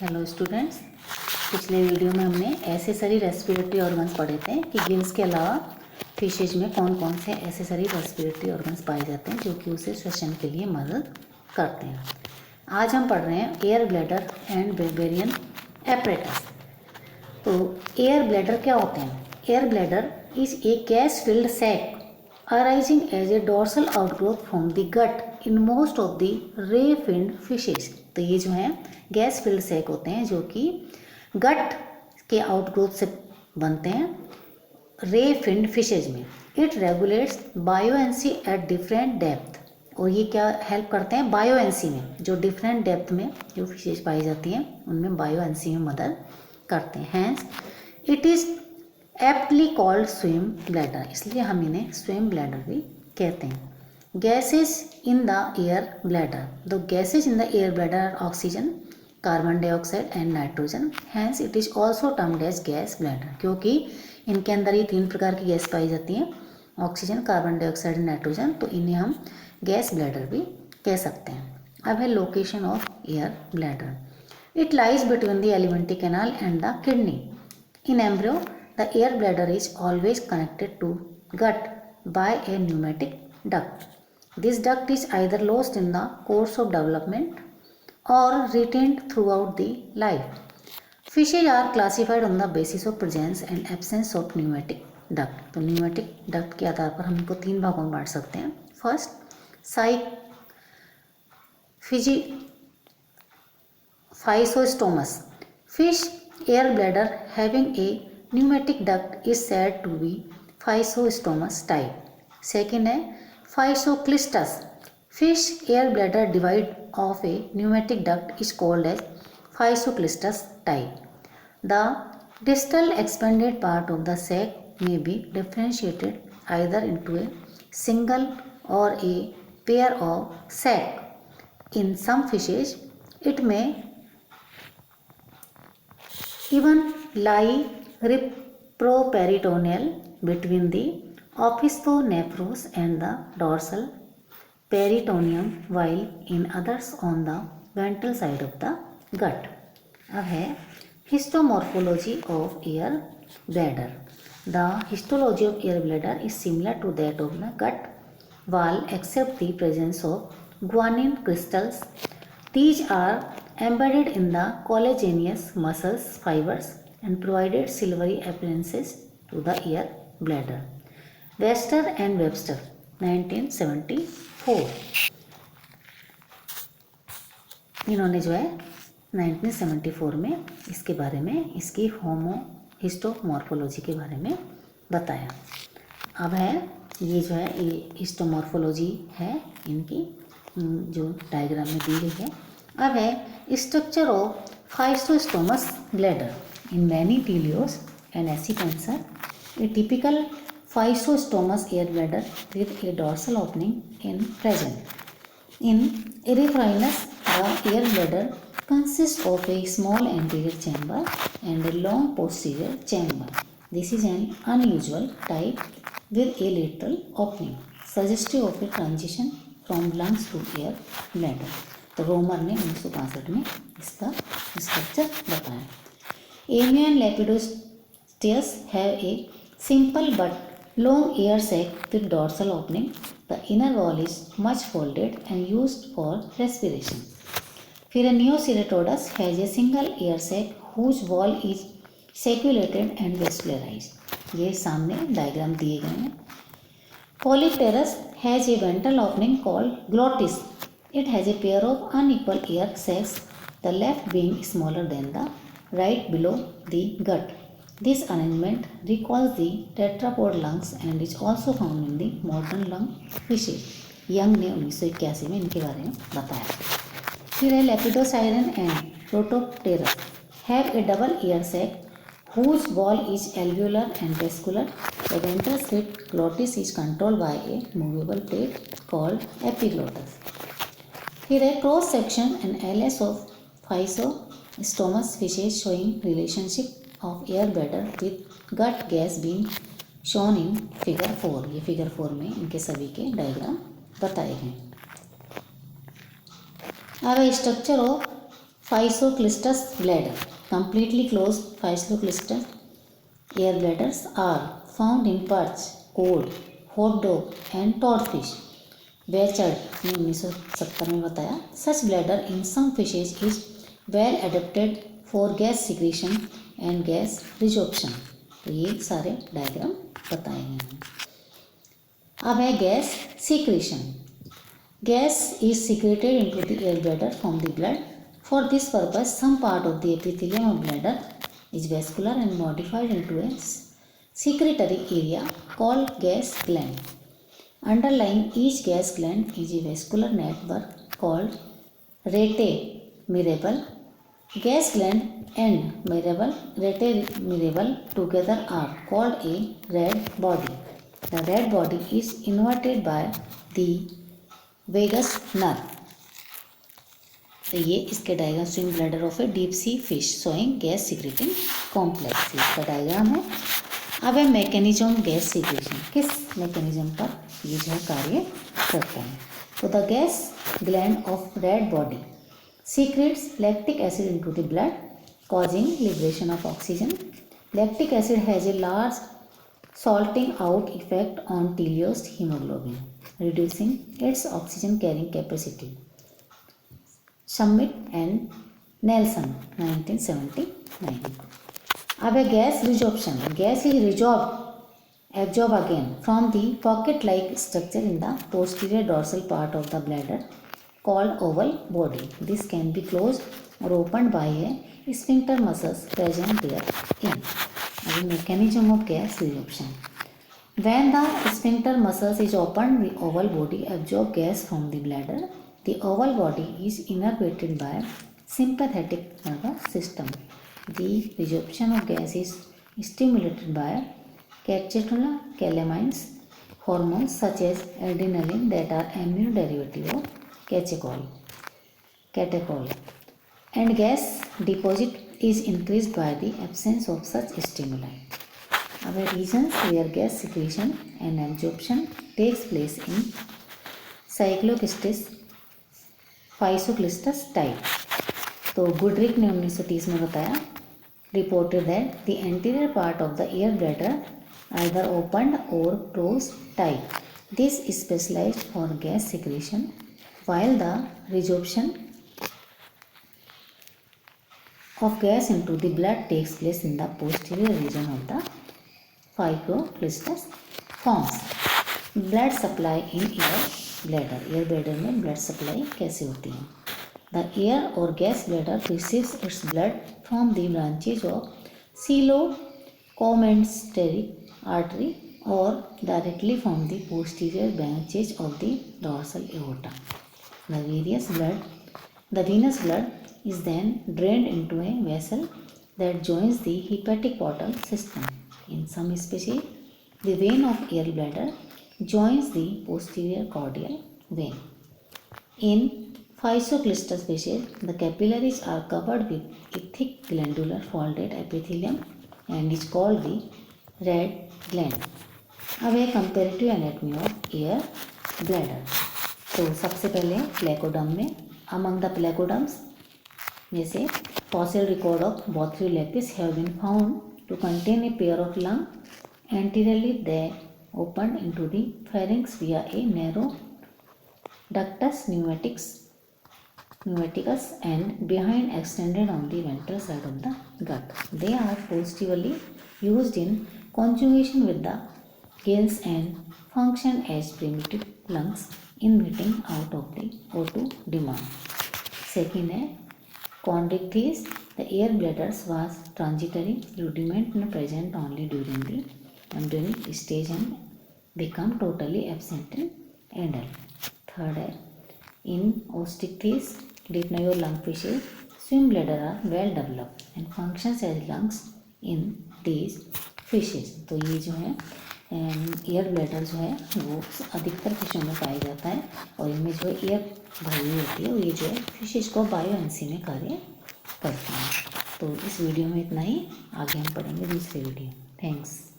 Hello students, पिछले video में हमने एसेसरी रेस्पिरेटरी ऑर्गन्स पढ़े थे कि गिल्स के अलावा फिशेज में कौन कौन से एसेसरी रेस्पिरेटरी ऑर्गन्स पाए जाते हैं जो कि उसे श्वसन के लिए मदद करते हैं। आज हम पढ़ रहे हैं air bladder and Weberian apparatus. तो एयर ब्लैडर क्या होते हैं? Air bladder is a gas filled sac arising as a dorsal outgrowth from the gut in most of the ray finned fishes। तो ये जो है गैस फिल्ड सैक होते हैं जो कि गट के आउटग्रोथ से बनते हैं रे फिन्ड फिशेज में। It regulates buoyancy at different depth, और ये क्या हेल्प करते हैं? बायोएंसी में, जो डिफरेंट डेप्थ में जो फिशेज पाई जाती हैं उनमें बायोएंसी में मदद करते हैं। Hence it is aptly called swim bladder, इसलिए हम इन्हें स्विम ब्लैडर भी कहते हैं। Gases in the air bladder, the gases in the air bladder are oxygen, carbon dioxide and nitrogen. Hence it is also termed as gas bladder, क्योंकि इनके अंदर ये 3 प्रकार की गैस पाई जाती हैं, oxygen, carbon dioxide and nitrogen, तो इन्हें हम गैस ब्लैडर भी कह सकते हैं। अब है location of air bladder. It lies between the alimentary canal and the kidney. In embryo the air bladder is always connected to gut by a pneumatic duct. This duct is either lost in the course of development or retained throughout the life. Fishes are classified on the basis of presence and absence of pneumatic duct. तो pneumatic duct के आधार पर हम इनको 3 भागों में बांट सकते हैं। First, Physostomous. Fish air bladder having a pneumatic duct is said to be Physostomous type. Second है Physoclistus. Fish air bladder divide of a pneumatic duct is called as Physoclistus type. The distal expanded part of the sac may be differentiated either into a single or a pair of sac. In some fishes, it may even lie retroperitoneal between the opisthonephros and the dorsal peritoneum, while in others on the ventral side of the gut. अब है histomorphology of air bladder. The histology of air bladder is similar to that of the gut wall except the presence of guanine crystals. These are embedded in the collagenous muscles fibers and provided silvery appearances to the air bladder. Webster and Webster 1974, इन्होंने जो है 1974 में इसके बारे में, इसकी हिस्टोमॉर्फोलॉजी के बारे में बताया। अब है ये जो है ये हिस्टोमॉर्फोलॉजी है इनकी, जो डायग्राम में दी गई है। अब है structure of Physostomous bladder. In many teleos and accipenser, a typical Physostomous air bladder with a dorsal opening is present. In Erythrinus, the air bladder consists of a small anterior chamber and a long posterior chamber. This is an unusual type with a lateral opening, suggestive of a transition from lungs to air bladder. तो रोमर ने 1965 में इसका structure बताया। Amia and Lepidosteus have a simple but long air sac with dorsal opening. The inner wall is much folded and used for respiration. फिर Neoceratodus has a single air sac whose wall is sacculated and vascularised. ये सामने diagram दिए गए हैं। Polypterus has a ventral opening called glottis. It has a pair of unequal air sacs, the left being smaller than the right below the gut. This arrangement recalls the tetrapod lungs and is also found in the modern lung fishes. Young ने 1981 में इनके बारे में बताया। फिर है Lepidosiren and Protopterus have a double air sac whose wall is alveolar and vascular. The ventral slit glottis is controlled by a movable plate called epiglottis. फिर है cross section and LS of Physostomous fishes showing relationship of air bladder with gut gas being shown in figure 4। ये figure 4 में इनके सभी के diagram बताए हैं। अब structure of Physoclistus bladder. Completely closed physoclistus air bladders are found in perch, cod, hot dog and toadfish. Bechard ने 1970 में बताया such bladder in some fishes is well adapted for gas secretion and gas resorption. तो ये सारे diagram बताए गए हैं। अब है gas secretion. Gas is secreted into the air bladder from the blood. For this purpose, some part of the epithelium of bladder is vascular and modified into a secretory area called gas gland. Underlying each gas gland is a vascular network called rete-mirabile. Gas gland and rete-mirabile together are called a red body. The red body is innervated by the vagus nerve. तो ये इसके diagram swim bladder of a deep sea fish showing gas secreting complex, इसका diagram है। अब है mechanism gas secretion, किस mechanism पर ये जो है कार्य करता है। तो the gas gland of red body secrets lactic acid into the blood causing liberation of oxygen. Lactic acid has a large salting out effect on teleosed hemoglobin, reducing its oxygen carrying capacity. Schmidt and Nelson 1979. अब है gas resorption. Gas is absorbed again from the pocket-like structure in the posterior dorsal part of the bladder called oval body. This can be closed or opened by a sphincter muscles present therein. The mechanism of gas resorption. When the sphincter muscles is opened, the oval body absorbs gas from the bladder. The oval body is innervated by sympathetic nervous system. The resorption of gas is stimulated by catecholamines hormones such as adrenaline that are amino derivative of catechol, and gas deposit is increased by the absence of such stimuli. Other regions where gas secretion and absorption takes place in cyclocystis physoclistus type. तो Goodricke ने 1930 में बताया reported that the anterior part of the air bladder either opened or closed tight. This is specialized for gas secretion, while the resorption of gas into the blood takes place in the posterior region of the physoclistus forms. Blood supply in air bladder. Air bladder में blood supply कैसे होती है? The air or gas bladder receives its blood from the branches of coelocomesenteric artery or directly from the posterior branches of the dorsal aorta. The venous blood is then drained into a vessel that joins the hepatic portal system. In some species, the vein of air bladder joins the posterior caudal vein. In Physoclistus species, the capillaries are covered with a thick glandular folded epithelium and is called the red gland. अब है comparative anatomy of air bladder. तो सबसे पहले प्लेकोडम में among the प्लेकोडम्स में से fossil record of Bothriolepis have been found to contain a pair of lungs. Anteriorly, they opened into the pharynx via a narrow ductus pneumaticus and behind extended on the ventral side of the gut. They are positively used in conjugation with the gills and function as primitive lungs in meeting out of the O2 demand. Second है chondrichthyes. The air bladders was transitory rudiment and present only during the embryonic stage and become totally absent in adult. Third है in Osteichthyes, deepnose lungfishes, swim bladder are well developed and functions as lungs in these fishes. तो ये जो है air bladder जो है वो अधिकतर फिशों में पाया जाता है और इनमें जो है एयर भरी हुई होती है और ये जो है फिशेज को बायोएनसी में कार्य करती हैं. तो इस वीडियो में इतना ही. आगे हम पढ़ेंगे दूसरे वीडियो. थैंक्स.